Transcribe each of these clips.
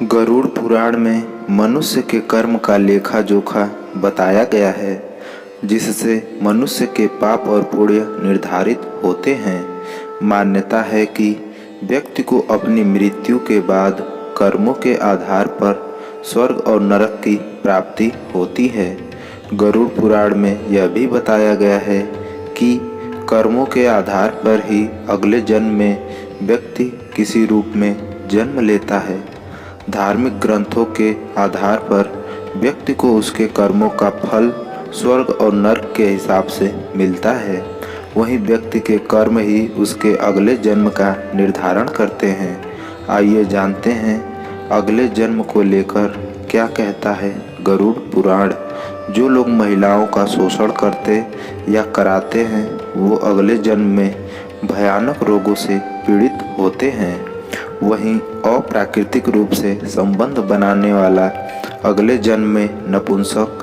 गरुड़ पुराण में मनुष्य के कर्म का लेखा जोखा बताया गया है, जिससे मनुष्य के पाप और पुण्य निर्धारित होते हैं। मान्यता है कि व्यक्ति को अपनी मृत्यु के बाद कर्मों के आधार पर स्वर्ग और नरक की प्राप्ति होती है। गरुड़ पुराण में यह भी बताया गया है कि कर्मों के आधार पर ही अगले जन्म में व्यक्ति किसी रूप में जन्म लेता है। धार्मिक ग्रंथों के आधार पर व्यक्ति को उसके कर्मों का फल स्वर्ग और नरक के हिसाब से मिलता है। वहीं व्यक्ति के कर्म ही उसके अगले जन्म का निर्धारण करते हैं। आइए जानते हैं अगले जन्म को लेकर क्या कहता है गरुड़ पुराण। जो लोग महिलाओं का शोषण करते या कराते हैं वो अगले जन्म में भयानक रोगों से पीड़ित होते हैं। वहीं अप्राकृतिक रूप से संबंध बनाने वाला अगले जन्म में नपुंसक,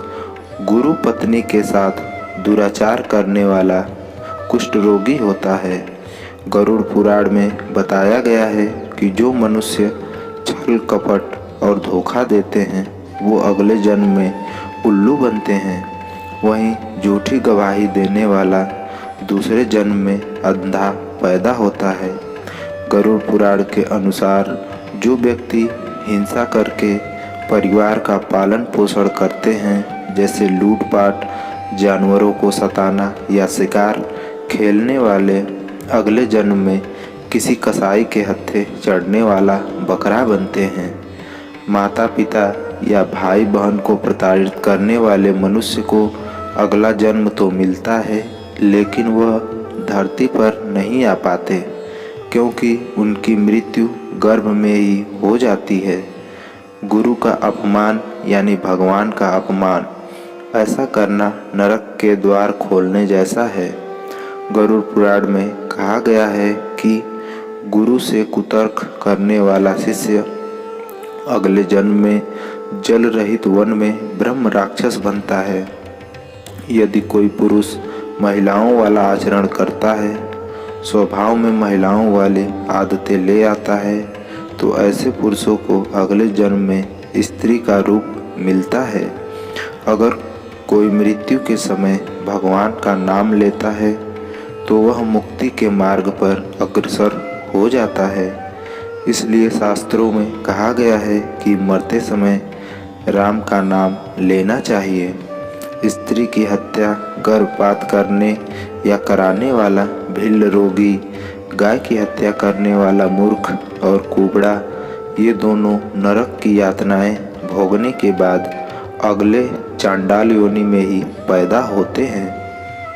गुरु पत्नी के साथ दुराचार करने वाला कुष्ठ रोगी होता है। गरुड़ पुराण में बताया गया है कि जो मनुष्य छल कपट और धोखा देते हैं वो अगले जन्म में उल्लू बनते हैं। वहीं झूठी गवाही देने वाला दूसरे जन्म में अंधा पैदा होता है। गरुड़ पुराण के अनुसार जो व्यक्ति हिंसा करके परिवार का पालन पोषण करते हैं, जैसे लूटपाट, जानवरों को सताना या शिकार खेलने वाले, अगले जन्म में किसी कसाई के हत्थे चढ़ने वाला बकरा बनते हैं। माता पिता या भाई बहन को प्रताड़ित करने वाले मनुष्य को अगला जन्म तो मिलता है, लेकिन वह धरती पर नहीं आ पाते क्योंकि उनकी मृत्यु गर्भ में ही हो जाती है। गुरु का अपमान यानी भगवान का अपमान, ऐसा करना नरक के द्वार खोलने जैसा है। गरुड़ पुराण में कहा गया है कि गुरु से कुतर्क करने वाला शिष्य अगले जन्म में जल रहित वन में ब्रह्म राक्षस बनता है। यदि कोई पुरुष महिलाओं वाला आचरण करता है, स्वभाव में महिलाओं वाली आदतें ले आता है, तो ऐसे पुरुषों को अगले जन्म में स्त्री का रूप मिलता है। अगर कोई मृत्यु के समय भगवान का नाम लेता है तो वह मुक्ति के मार्ग पर अग्रसर हो जाता है। इसलिए शास्त्रों में कहा गया है कि मरते समय राम का नाम लेना चाहिए। स्त्री की हत्या, गर्भपात करने या कराने वाला भील रोगी, गाय की हत्या करने वाला मूर्ख और कुबड़ा, ये दोनों नरक की यातनाएं भोगने के बाद अगले चांडाल योनि में ही पैदा होते हैं।